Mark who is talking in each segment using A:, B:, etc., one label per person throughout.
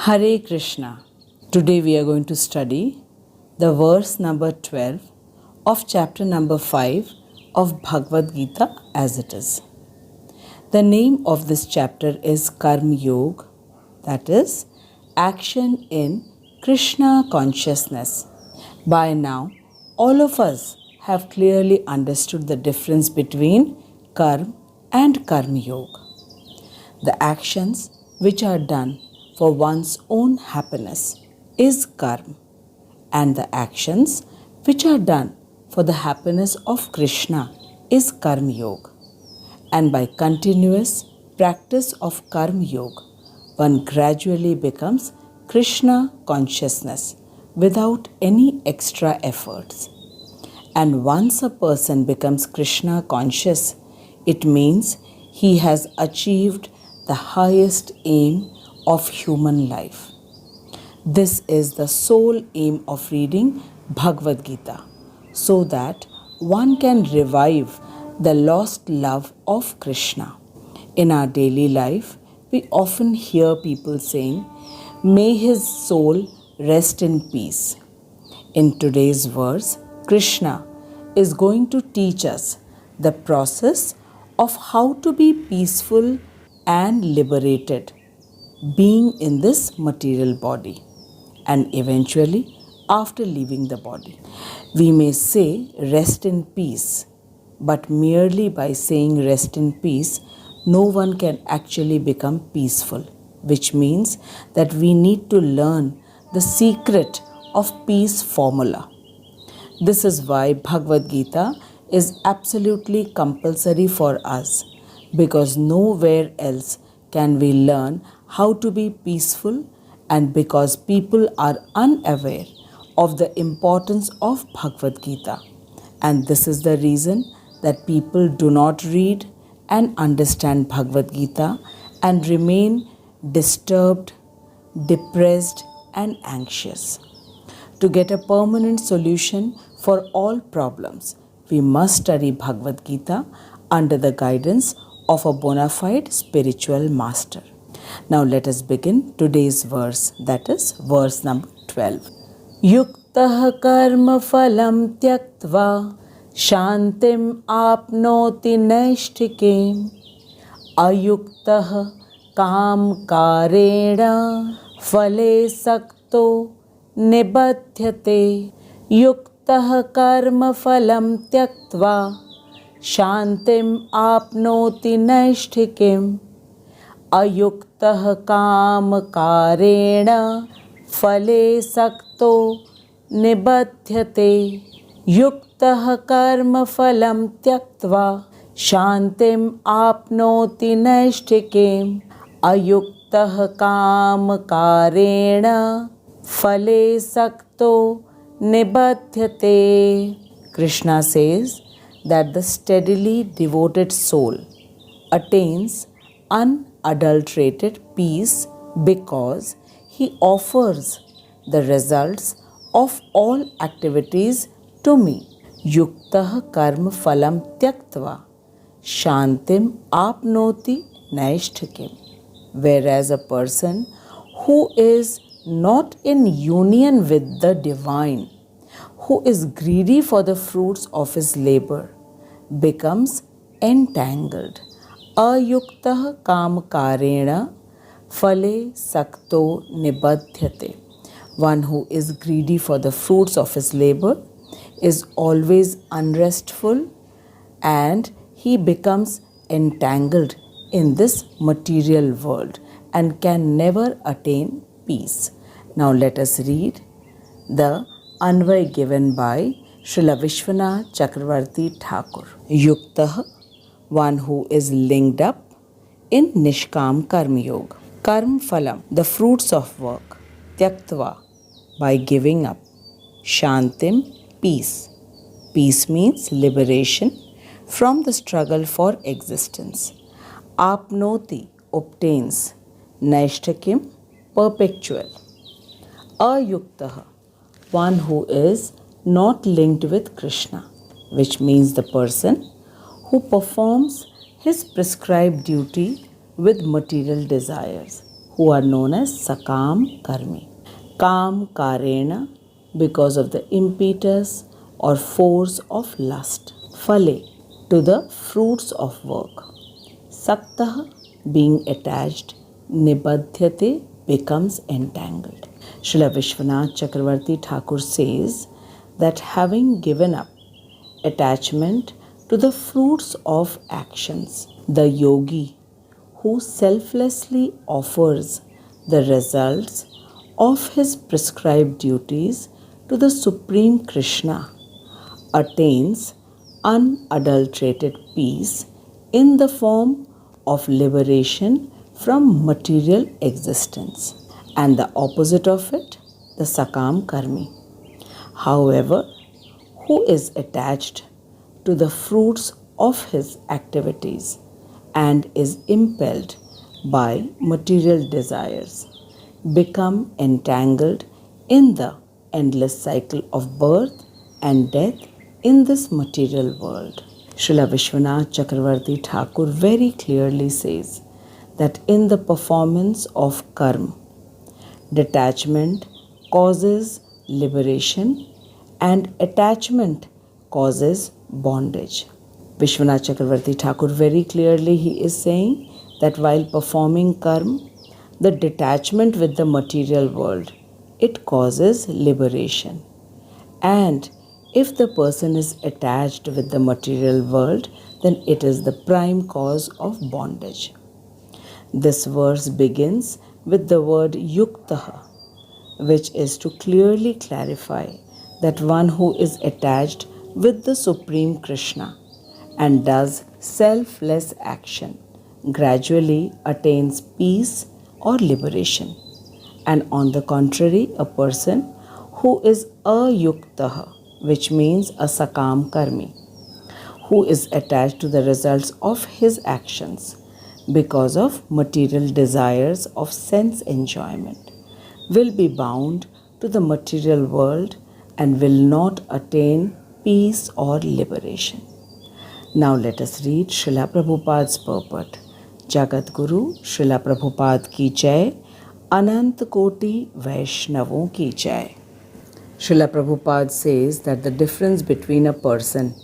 A: Hare Krishna. Today we are going to study the verse number 12 of chapter number 5 of Bhagwat Gita as it is. The name of this chapter is Karma Yoga, that is, action in Krishna consciousness. By now, all of us have clearly understood the difference between Karma and Karma Yoga. The actions which are done for one's own happiness is karma, and the actions which are done for the happiness of Krishna is karma yoga. And by continuous practice of karma yoga, one gradually becomes Krishna consciousness without any extra efforts. And once a person becomes Krishna conscious, it means he has achieved the highest aim of human life. This is the sole aim of reading Bhagwat Gita, so that one can revive the lost love of Krishna. In our daily life, we often hear people saying, "May his soul rest in peace." In today's verse, Krishna is going to teach us the process of how to be peaceful and liberated being in this material body, and eventually after leaving the body. We may say rest in peace, but merely by saying rest in peace, no one can actually become peaceful, which means that we need to learn the secret of peace formula. This is why Bhagavad Gita is absolutely compulsory for us, because nowhere else can we learn how to be peaceful, and because people are unaware of the importance of Bhagavad Gita. And this is the reason that people do not read and understand Bhagavad Gita and remain disturbed, depressed, and anxious. To get a permanent solution for all problems, we must study Bhagavad Gita under the guidance of a bona fide spiritual master. Now let us begin today's verse, that is verse number 12. Yuktah karma phalam tyaktva shantim apnoti naishtikim ayuktah kam karena phale sakto nibadhyate. Yuktah karma phalam tyaktva shantim apnoti naishtikim ayuktah kam karena phale sakto nibadhyate. Yuktah karma phalam tyaktva shantim apnoti naishtikim ayuktah kam karena phale sakto nibadhyate. Krishna says that the steadily devoted soul attains unadulterated peace because he offers the results of all activities to me. Yuktah karma phalam tyaktva shantim apnoti naishtikim. Whereas a person who is not in union with the divine, who is greedy for the fruits of his labor, becomes entangled. Ayuktah kam karena phale sakto nibadhyate. One who is greedy for the fruits of his labor is always unrestful, and he becomes entangled in this material world and can never attain peace. Now let us read the Anvay given by Srila Vishwanath Chakravarti Thakur. Yuktah, one who is linked up in Nishkam Karma Yoga. Karm phalam, the fruits of work. Tyaktva, by giving up. Shantim, peace. Peace means liberation from the struggle for existence. Apnoti, obtains. Naishtakim, perpetual. Ayuktah, one who is not linked with Krishna, which means the person who performs his prescribed duty with material desires. who are known as Sakam Karmi. Kam Karena, because of the impetus or force of lust. Phale, to the fruits of work. Saktah, being attached. Nibadhyate, becomes entangled. Srila Vishwanath Chakravarti Thakur says that having given up attachment to the fruits of actions, the yogi who selflessly offers the results of his prescribed duties to the Supreme Krishna attains unadulterated peace in the form of liberation from material existence, and the opposite of it, the Sakam Karmi. However, who is attached to the fruits of his activities and is impelled by material desires, become entangled in the endless cycle of birth and death in this material world. Srila Vishwanath Chakravarti Thakur very clearly says that in the performance of karma, detachment causes liberation and attachment causes bondage. Vishwanath Chakravarti Thakur very clearly he is saying that while performing karma, the detachment with the material world, it causes liberation. And if the person is attached with the material world, then it is the prime cause of bondage. This verse begins with the word yuktaha, which is to clearly clarify that one who is attached with the Supreme Krishna and does selfless action gradually attains peace or liberation. And on the contrary, a person who is ayuktaha, which means a sakam karmi, who is attached to the results of his actions because of material desires of sense enjoyment, will be bound to the material world and will not attain peace or liberation. Now let us read Srila Prabhupada's purport. Jagat Guru Srila Prabhupada ki jai, Anant Koti Vaishnavon ki jai. Srila Prabhupada says that the difference between a person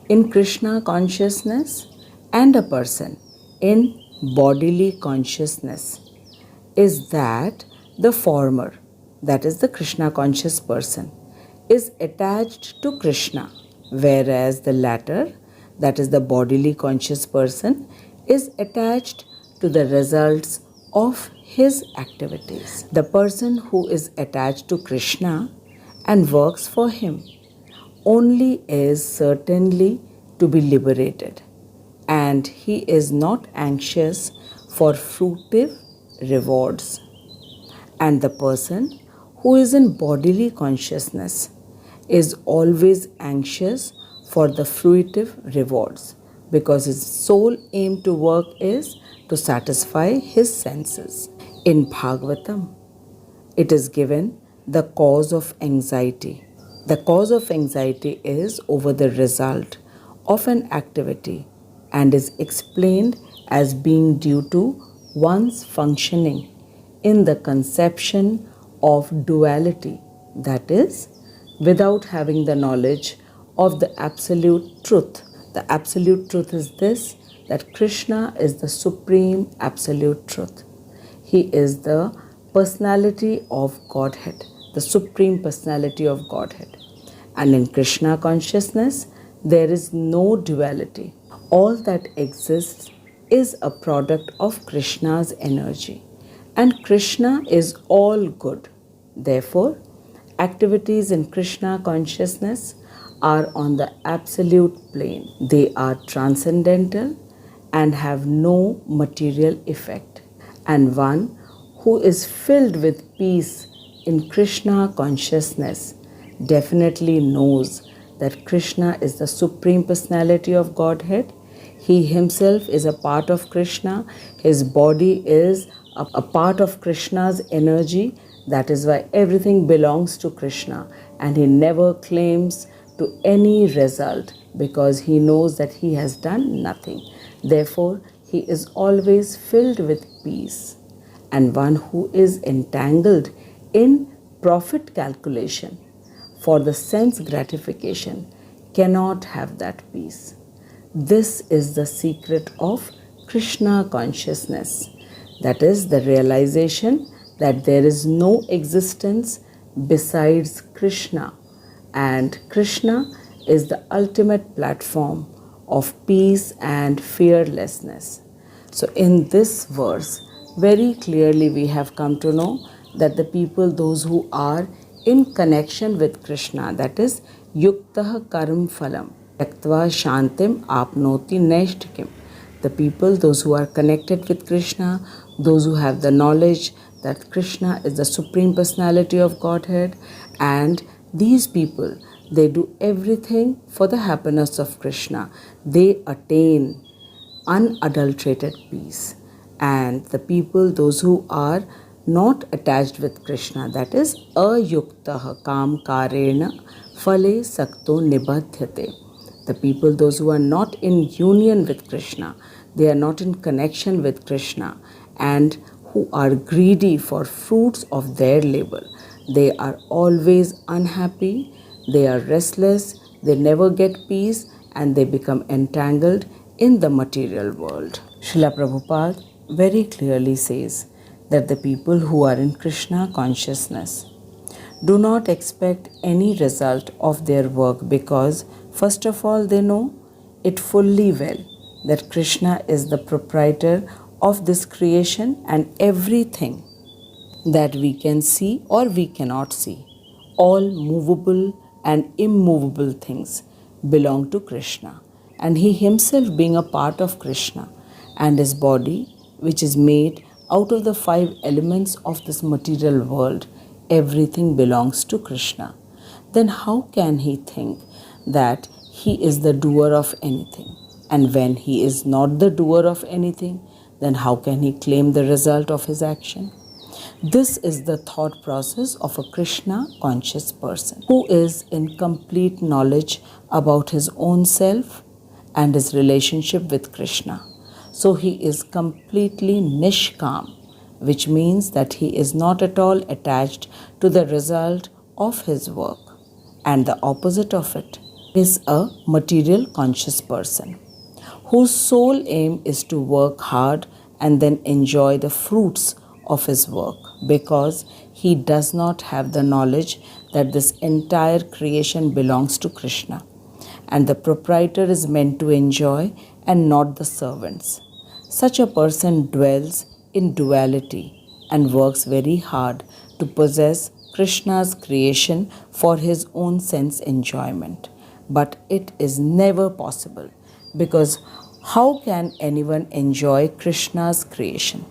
A: in Krishna consciousness and a person in bodily consciousness is that the former, that is the Krishna conscious person, is attached to Krishna, whereas the latter, that is the bodily conscious person, is attached to the results of his activities. The person who is attached to Krishna and works for him only is certainly to be liberated, and he is not anxious for fruitive rewards. And the person who is in bodily consciousness is always anxious for the fruitive rewards, because his sole aim to work is to satisfy his senses. In Bhagavatam, it is given the cause of anxiety. The cause of anxiety is over the result of an activity and is explained as being due to one's functioning in the conception of duality, that is, without having the knowledge of the absolute truth. The absolute truth is this, that Krishna is the supreme absolute truth. He is the personality of Godhead, the supreme personality of Godhead. And in Krishna consciousness, there is no duality. All that exists is a product of Krishna's energy. And Krishna is all good. Therefore, activities in Krishna consciousness are on the absolute plane. They are transcendental and have no material effect. And one who is filled with peace in Krishna consciousness definitely knows that Krishna is the Supreme Personality of Godhead. He himself is a part of Krishna. His body is a part of Krishna's energy. That is why everything belongs to Krishna, and he never claims to any result because he knows that he has done nothing. Therefore, he is always filled with peace. and one who is entangled in profit calculation for the sense gratification cannot have that peace. This is the secret of Krishna consciousness, that is, the realization that there is no existence besides Krishna, and Krishna is the ultimate platform of peace and fearlessness. So, in this verse, very clearly we have come to know that the people, those who are in connection with Krishna, that is, yuktah karam phalam, yaktva shantim apnoti naishtikim. The people, those who are connected with Krishna, those who have the knowledge that Krishna is the Supreme Personality of Godhead, and these people, they do everything for the happiness of Krishna. They attain unadulterated peace. And the people, those who are not attached with Krishna, that is, ayuktah kam karena phale sakto nibadhyate. The people, those who are not in union with Krishna, they are not in connection with Krishna, and who are greedy for fruits of their labor. They are always unhappy, they are restless, they never get peace, and they become entangled in the material world. Srila Prabhupada very clearly says that the people who are in Krishna consciousness do not expect any result of their work, because first of all they know it fully well that Krishna is the proprietor of this creation, and everything that we can see or we cannot see, all movable and immovable things belong to Krishna, and he himself being a part of Krishna, and his body, which is made out of the 5 elements of this material world, everything belongs to Krishna. Then how can he think that he is the doer of anything? And when he is not the doer of anything, then how can he claim the result of his action? This is the thought process of a Krishna conscious person who is in complete knowledge about his own self and his relationship with Krishna. So he is completely nishkam, which means that he is not at all attached to the result of his work. And the opposite of it is a material conscious person whose sole aim is to work hard and then enjoy the fruits of his work, because he does not have the knowledge that this entire creation belongs to Krishna, and the proprietor is meant to enjoy and not the servants. Such a person dwells in duality and works very hard to possess Krishna's creation for his own sense enjoyment. But it is never possible, because how can anyone enjoy Krishna's creation?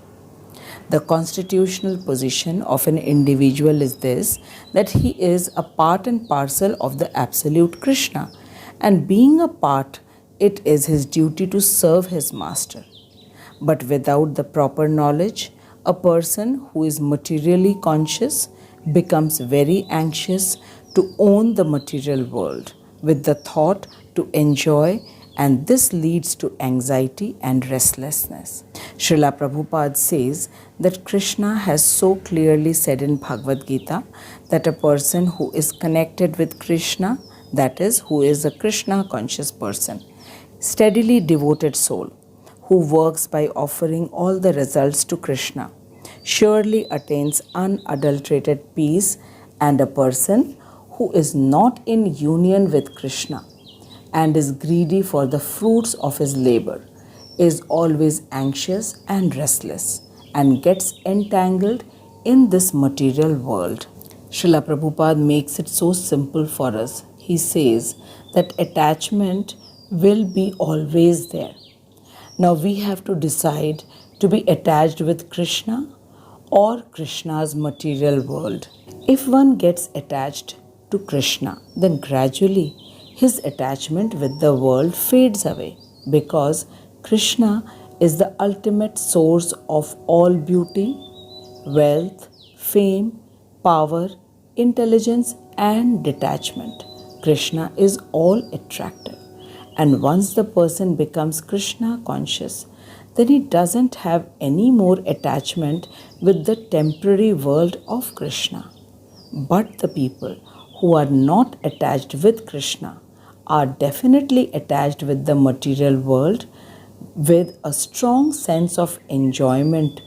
A: The constitutional position of an individual is this, that he is a part and parcel of the absolute Krishna, and being a part, it is his duty to serve his master. But without the proper knowledge, a person who is materially conscious becomes very anxious to own the material world with the thought to enjoy, and this leads to anxiety and restlessness. Srila Prabhupada says that Krishna has so clearly said in Bhagwat Gita that a person who is connected with Krishna, that is, who is a Krishna conscious person, steadily devoted soul, who works by offering all the results to Krishna, surely attains unadulterated peace, and a person who is not in union with Krishna and is greedy for the fruits of his labor is always anxious and restless and gets entangled in this material world. Srila Prabhupada makes it so simple for us. He says that attachment will be always there. Now we have to decide to be attached with Krishna or Krishna's material world. If one gets attached to Krishna, then gradually his attachment with the world fades away, because Krishna is the ultimate source of all beauty, wealth, fame, power, intelligence, and detachment. Krishna is all attractive. And once the person becomes Krishna conscious, then he doesn't have any more attachment with the temporary world of Krishna. But the people who are not attached with Krishna are definitely attached with the material world with a strong sense of enjoyment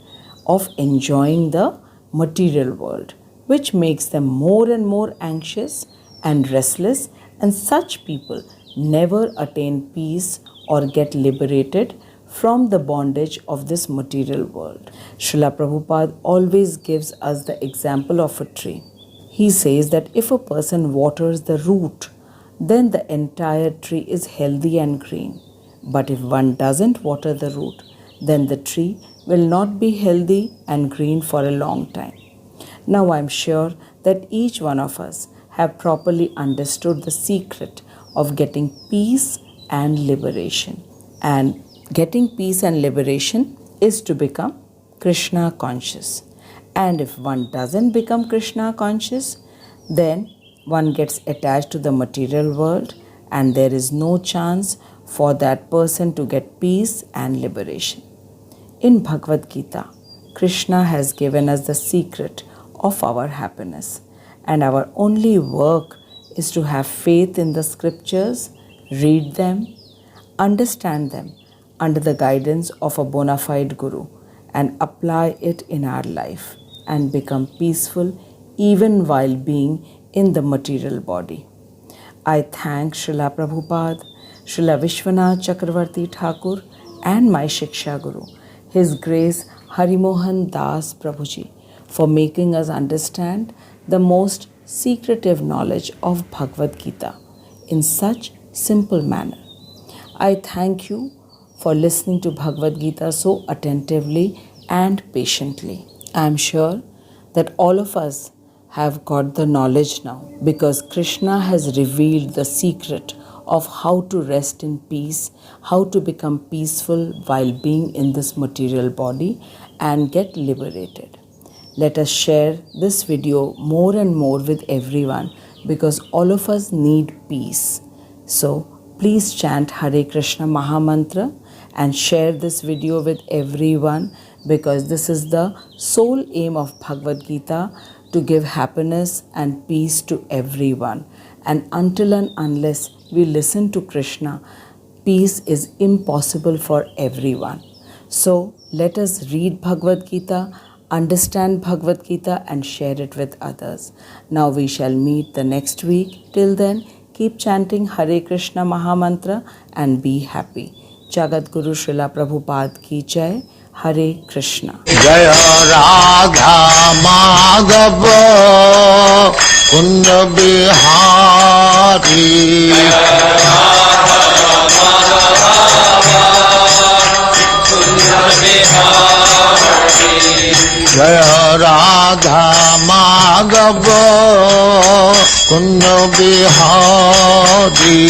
A: of enjoying the material world, which makes them more and more anxious and restless, and such people never attain peace or get liberated from the bondage of this material world. Srila Prabhupada always gives us the example of a tree. He says that if a person waters the root, then the entire tree is healthy and green. But if one doesn't water the root, then the tree will not be healthy and green for a long time. Now I am sure that each one of us have properly understood the secret of getting peace and liberation. And getting peace and liberation is to become Krishna conscious. And if one doesn't become Krishna conscious, then one gets attached to the material world, and there is no chance for that person to get peace and liberation. In Bhagwat Gita, Krishna has given us the secret of our happiness, and our only work is to have faith in the scriptures, read them, understand them under the guidance of a bona fide guru, and apply it in our life and become peaceful even while being in the material body. I thank Srila Prabhupada, Srila Vishwanath Chakravarti Thakur, and my Shiksha Guru, His Grace Harimohan Das Prabhuji, for making us understand the most secretive knowledge of Bhagavad Gita in such simple manner. I thank you for listening to Bhagavad Gita so attentively and patiently. I am sure that all of us have got the knowledge now, because Krishna has revealed the secret of how to rest in peace, how to become peaceful while being in this material body and get liberated. Let us share this video more and more with everyone, because all of us need peace. So please chant Hare Krishna Maha Mantra and share this video with everyone, because this is the sole aim of Bhagavad Gita, to give happiness and peace to everyone. And until and unless we listen to Krishna, peace is impossible for everyone. So let us read Bhagavad Gita, understand Bhagavad Gita, and share it with others. Now we shall meet the next week. Till then, keep chanting Hare Krishna Maha Mantra and be happy. Jagat Guru Srila Prabhupada ki jai. Hare Krishna.
B: Jaya Radha Madhav Kunda Bihari. Jaya Radha Madhav Kunda Bihari.